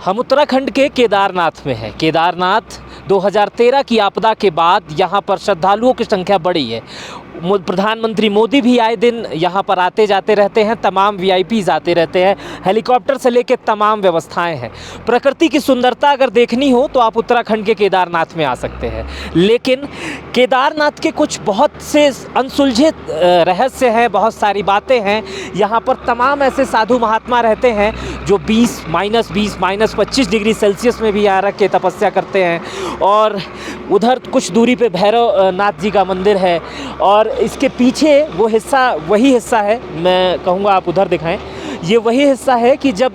हम उत्तराखंड के केदारनाथ में हैं। केदारनाथ 2013 की आपदा के बाद यहाँ पर श्रद्धालुओं की संख्या बढ़ी है। प्रधानमंत्री मोदी भी आए दिन यहाँ पर आते जाते रहते हैं, तमाम वीआईपीज़ आते रहते हैं, हेलीकॉप्टर से लेकर तमाम व्यवस्थाएं हैं। प्रकृति की सुंदरता अगर देखनी हो तो आप उत्तराखंड के केदारनाथ में आ सकते हैं, लेकिन केदारनाथ के कुछ बहुत से अनसुलझे रहस्य हैं, बहुत सारी बातें हैं। यहाँ पर तमाम ऐसे साधु महात्मा रहते हैं जो 20, -25 डिग्री सेल्सियस में भी यहाँ रख के तपस्या करते हैं। और उधर कुछ दूरी पे भैरव नाथ जी का मंदिर है, और इसके पीछे वो हिस्सा, वही हिस्सा है, मैं कहूँगा आप उधर दिखाएं। ये वही हिस्सा है कि जब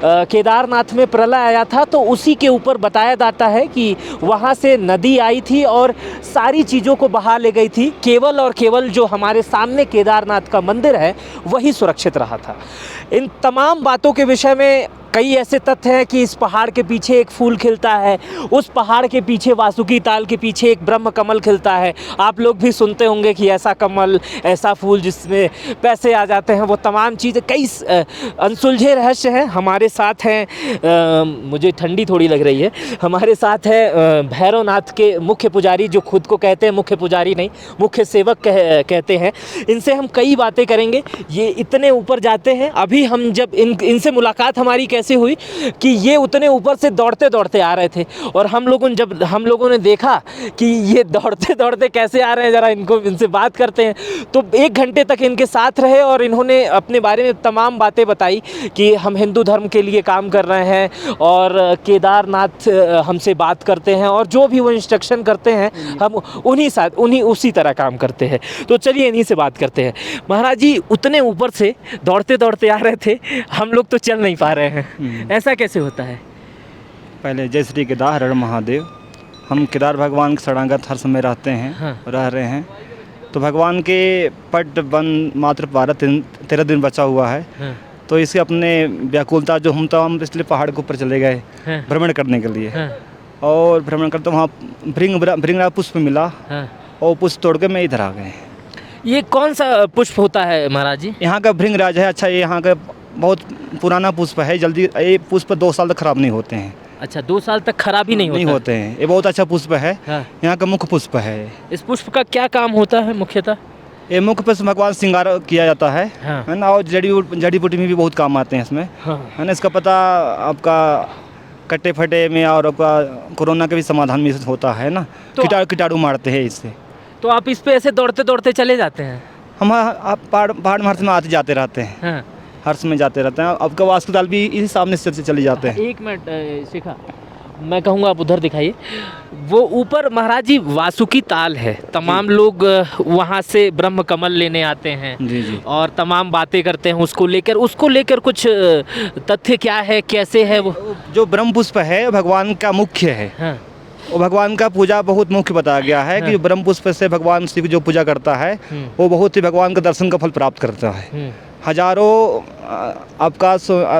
केदारनाथ में प्रलय आया था तो उसी के ऊपर बताया जाता है कि वहाँ से नदी आई थी और सारी चीज़ों को बहा ले गई थी। केवल और केवल जो हमारे सामने केदारनाथ का मंदिर है वही सुरक्षित रहा था। इन तमाम बातों के विषय में कई ऐसे तथ्य हैं कि इस पहाड़ के पीछे एक फूल खिलता है, उस पहाड़ के पीछे वासुकी ताल के पीछे एक ब्रह्म कमल खिलता है। आप लोग भी सुनते होंगे कि ऐसा कमल, ऐसा फूल जिसमें पैसे आ जाते हैं, वो तमाम चीज़ें, कई अनसुलझे रहस्य हैं। हमारे साथ हैं, मुझे ठंडी थोड़ी लग रही है, हमारे साथ है भैरवनाथ के मुख्य पुजारी, जो खुद को कहते हैं मुख्य पुजारी नहीं, मुख्य सेवक कहते हैं। इनसे हम कई बातें करेंगे। ये इतने ऊपर जाते हैं। अभी हम जब इनसे मुलाकात हमारी कैसे हुई कि ये उतने ऊपर से दौड़ते दौड़ते आ रहे थे, और हम लोगों ने देखा कि ये दौड़ते दौड़ते कैसे आ रहे हैं, ज़रा इनसे बात करते हैं। तो 1 घंटे तक इनके साथ रहे और इन्होंने अपने बारे में तमाम बातें बताई कि हम हिंदू धर्म के लिए काम कर रहे हैं और केदारनाथ हमसे बात करते हैं, और जो भी वो इंस्ट्रक्शन करते हैं हम उसी तरह काम करते हैं। तो चलिए इन्हीं से बात करते हैं। महाराज जी उतने ऊपर से दौड़ते दौड़ते आ रहे थे, हम लोग तो चल नहीं पा रहे हैं, ऐसा कैसे होता है? पहले जय श्री केदार हर महादेव। हम केदार भगवान के शरणागत हर समय रहते हैं। हाँ। रह रहे हैं। तो भगवान के पट वन मात्र 13 दिन बचा हुआ है। हाँ। तो इसे अपने व्याकुलता जो हम इसलिए पहाड़ के ऊपर चले गए। हाँ। भ्रमण करने के लिए। हाँ। और भ्रमण करते वहाँ भृंगराज पुष्प मिला। हाँ। और पुष्प तोड़ के मैं इधर आ गए। ये कौन सा पुष्प होता है महाराज जी? यहाँ का भृंगराज है। अच्छा, ये यहाँ का बहुत पुराना पुष्प है। जल्दी ये पुष्प 2 साल तक खराब नहीं होते हैं। अच्छा, 2 साल तक खराब ही नहीं होते हैं। ये बहुत अच्छा पुष्प है। हाँ। यहाँ का मुख्य पुष्प है। इस पुष्प का क्या काम होता है मुख्यतः? ये मुख्य पुष्प भगवान श्रृंगार किया जाता है। हाँ। है ना। और जड़ी बूटी में भी बहुत काम आते हैं इसमें। हाँ। है ना। इसका पता आपका कट्टे फटे में और आपका कोरोना के भी समाधान में होता है ना। तो कीटाणु मारते हैं इससे। तो आप इस पे ऐसे दौड़ते दौड़ते चले जाते हैं? हम आप पहाड़ में आते जाते रहते हैं। हाँ। हर समय जाते रहते हैं। आपका वासुकी ताल भी इसी सामने से चले जाते हैं। 1 मिनट शिखा, मैं कहूँगा आप उधर दिखाइए। वो ऊपर महाराज जी वासुकी ताल है, तमाम लोग वहाँ से ब्रह्म कमल लेने आते हैं। जी। और तमाम बातें करते हैं उसको लेकर कुछ तथ्य क्या है, कैसे है वो? जो ब्रह्म पुष्प है भगवान का मुख्य है। हाँ। वो भगवान का पूजा बहुत मुख्य बताया गया है। हाँ। कि ब्रह्म पुष्प से भगवान शिव जो पूजा करता है वो बहुत ही भगवान का दर्शन का फल प्राप्त करता है। हजारों आपका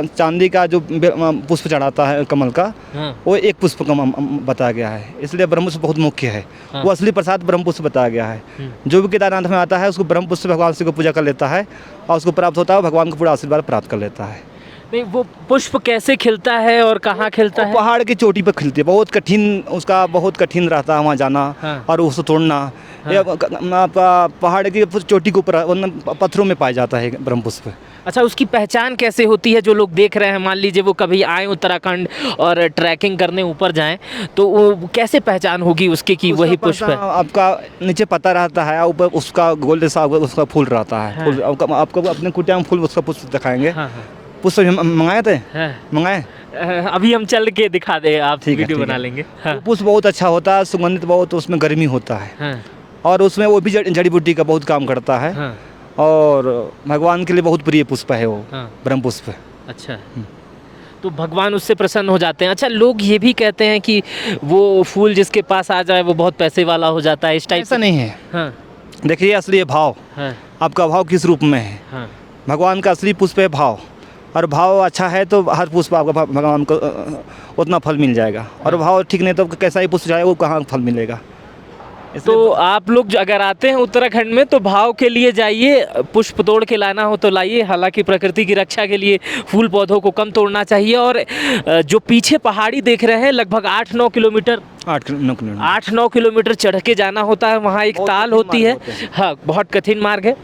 चांदी का जो पुष्प चढ़ाता है कमल का। हाँ। वो एक पुष्प का बताया गया है, इसलिए ब्रह्म पुष्प बहुत मुख्य है। हाँ। वो असली प्रसाद ब्रह्म पुष्प बताया गया है। जो भी केदारनाथ में आता है उसको ब्रह्म पुष्प भगवान शिव को पूजा कर लेता है और उसको प्राप्त होता है, भगवान को पूरा आशीर्वाद प्राप्त कर लेता है। नहीं, वो पुष्प कैसे खिलता है और कहाँ खिलता है? पहाड़ की चोटी पर खिलती है। बहुत कठिन रहता है वहाँ जाना। हाँ। और उसको तोड़ना। हाँ। आपका पहाड़ की चोटी के ऊपर पत्थरों में पाया जाता है ब्रह्म पुष्प। अच्छा, उसकी पहचान कैसे होती है? जो लोग देख रहे हैं, मान लीजिए वो कभी आए उत्तराखंड और ट्रैकिंग करने ऊपर जाएं, तो वो कैसे पहचान होगी उसकी कि वही पुष्प है? आपका नीचे पता रहता है, ऊपर उसका गोल्ड सा उसका फूल रहता है। हाँ। फूल आपको अपने कुटिया में फूल उसका पुष्प दिखाएंगे। हाँ। पुष्प मंगाए थे। हाँ। मंगाए अभी हम चल के दिखा दे, आप ठीक है, वीडियो ठीक बना है। लेंगे। हाँ। पुष्प बहुत अच्छा होता है, सुगंधित बहुत, उसमें गर्मी होता है। हाँ। और उसमें वो भी जड़ी बूटी का बहुत काम करता है। हाँ। और भगवान के लिए बहुत प्रिय पुष्प है वो। हाँ। ब्रह्म पुष्प। अच्छा, तो भगवान उससे प्रसन्न हो जाते हैं। अच्छा, लोग ये भी कहते हैं कि वो फूल जिसके पास आ जाए वो बहुत पैसे वाला हो जाता है, इस टाइप ऐसा नहीं है। हाँ। देखिए असली भाव। हाँ। आपका भाव किस रूप में है? हाँ। भगवान का असली पुष्प है भाव। और भाव अच्छा है तो हर पुष्प आपका भगवान को उतना फल मिल जाएगा। और भाव ठीक नहीं तो कैसा ही पुष्प चाहे वो कहाँ फल मिलेगा। तो आप लोग जो अगर आते हैं उत्तराखंड में तो भाव के लिए जाइए, पुष्प तोड़ के लाना हो तो लाइए। हालांकि प्रकृति की रक्षा के लिए फूल पौधों को कम तोड़ना चाहिए। और जो पीछे पहाड़ी देख रहे हैं, लगभग 8-9 किलोमीटर 8-9 किलोमीटर चढ़ के जाना होता है। वहाँ एक ताल होती है। हाँ, बहुत कठिन मार्ग है।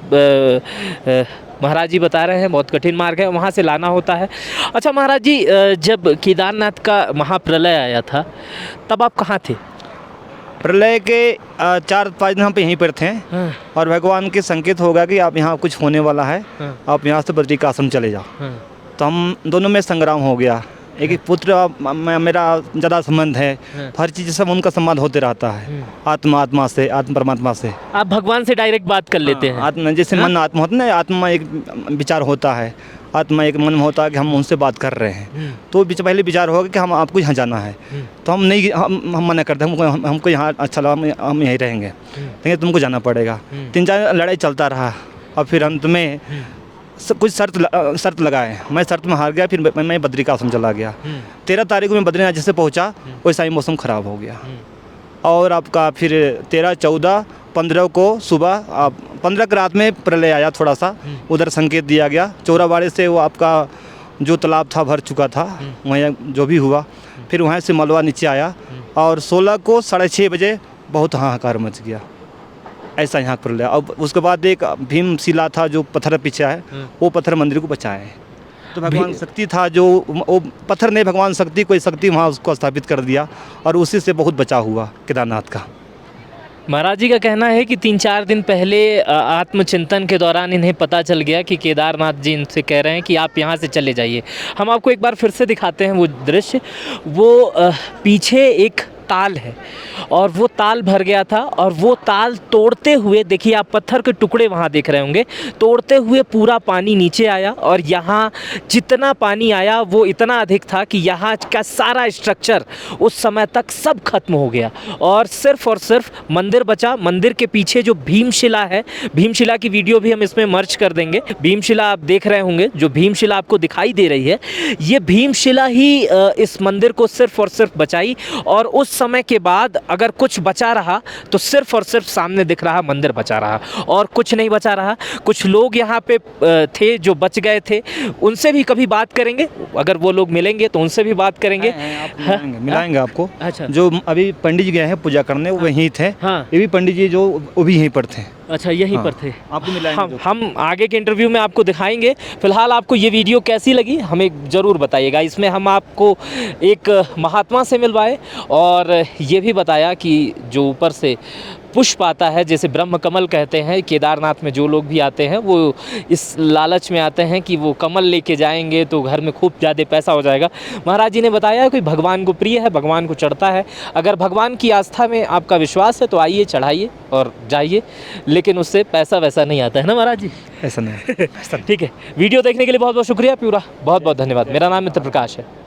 महाराज जी बता रहे हैं बहुत कठिन मार्ग है, वहाँ से लाना होता है। अच्छा महाराज जी, जब केदारनाथ का महाप्रलय आया था तब आप कहाँ थे? प्रलय के 4-5 दिन हम पे यहीं पर थे। हाँ। और भगवान के संकेत होगा कि आप यहाँ कुछ होने वाला है, हाँ। आप यहाँ से बद्रिका आश्रम चले जाओ। हाँ। तो हम दोनों में संग्राम हो गया। एक पुत्र मेरा ज़्यादा संबंध है, हाँ। हर चीज़ सब उनका संवाद होते रहता है, आत्मा से, आत्म परमात्मा से। आप भगवान से डायरेक्ट बात कर लेते हैं? आत्मा जैसे मन आत्मा होता है ना, आत्मा एक विचार होता है, आत्मा एक मन में होता है कि हम उनसे बात कर रहे हैं। तो पहले विचार होगा कि हम आपको यहाँ जाना है, तो हम नहीं, हम मना करते हैं, हमको यहाँ अच्छा लगा, हम यहीं रहेंगे, लेकिन तुमको जाना पड़ेगा। 3-4 लड़ाई चलता रहा और फिर अंत में कुछ शर्त लगाए। मैं शर्त में हार गया, फिर मैं बद्रिका आश्रम चला गया। 13 तारीख को मैं बद्रीनाथ जैसे पहुँचा वैसा ही मौसम ख़राब हो गया। और आपका फिर 13, 14, 15 को सुबह 15 की रात में प्रलय आया। थोड़ा सा उधर संकेत दिया गया, चौराबाड़ी से वो आपका जो तालाब था भर चुका था, वहाँ जो भी हुआ। फिर वहाँ से मलबा नीचे आया और 16 को 6:30 बजे बहुत हाहाकार मच गया। ऐसा यहाँ प्रलय। अब उसके बाद एक भीमशिला था जो पत्थर पीछे है, वो पत्थर मंदिर को बचाए। तो भगवान शक्ति था जो, वो पत्थर ने भगवान शक्ति, कोई शक्ति वहाँ उसको स्थापित कर दिया और उसी से बहुत बचा हुआ केदारनाथ का। महाराज जी का कहना है कि 3-4 दिन पहले आत्मचिंतन के दौरान इन्हें पता चल गया कि केदारनाथ जी इनसे कह रहे हैं कि आप यहाँ से चले जाइए। हम आपको एक बार फिर से दिखाते हैं वो दृश्य। वो पीछे एक ताल है और वो ताल भर गया था और वो ताल तोड़ते हुए, देखिए आप पत्थर के टुकड़े वहाँ देख रहे होंगे, तोड़ते हुए पूरा पानी नीचे आया। और यहाँ जितना पानी आया वो इतना अधिक था कि यहाँ का सारा स्ट्रक्चर उस समय तक सब खत्म हो गया और सिर्फ मंदिर बचा। मंदिर के पीछे जो भीमशिला है, भीमशिला की वीडियो भी हम इसमें मर्ज कर देंगे। भीमशिला आप देख रहे होंगे, जो भीमशिला आपको दिखाई दे रही है, ये भीमशिला ही इस मंदिर को सिर्फ और सिर्फ बचाई। और उस समय के बाद अगर कुछ बचा रहा तो सिर्फ और सिर्फ सामने दिख रहा मंदिर बचा रहा और कुछ नहीं बचा रहा। कुछ लोग यहाँ पे थे जो बच गए थे, उनसे भी कभी बात करेंगे, अगर वो लोग मिलेंगे तो उनसे भी बात करेंगे। मिलाएंगे आपको। अच्छा। जो अभी पंडित जी गए हैं पूजा करने, वो वहीं थे। हाँ। ये भी पंडित जी जो वो भी यहीं पर थे। अच्छा, यहीं पर थे। आपको मिलाएंगे। हम आगे के इंटरव्यू में आपको दिखाएंगे। फिलहाल आपको ये वीडियो कैसी लगी हमें ज़रूर बताइएगा। इसमें हम आपको एक महात्मा से मिलवाए और ये भी बताया कि जो ऊपर से पुष्प आता है, जैसे ब्रह्म कमल कहते हैं, केदारनाथ में जो लोग भी आते हैं वो इस लालच में आते हैं कि वो कमल लेके जाएंगे तो घर में खूब ज़्यादा पैसा हो जाएगा। महाराज जी ने बताया कि भगवान को प्रिय है, भगवान को चढ़ता है। अगर भगवान की आस्था में आपका विश्वास है तो आइए, चढ़ाइए और जाइए, लेकिन उससे पैसा वैसा नहीं आता है ना महाराज जी? ऐसा नहीं। ठीक है, वीडियो देखने के लिए बहुत बहुत शुक्रिया। पूरा बहुत बहुत धन्यवाद। मेरा नाम मित्र प्रकाश है।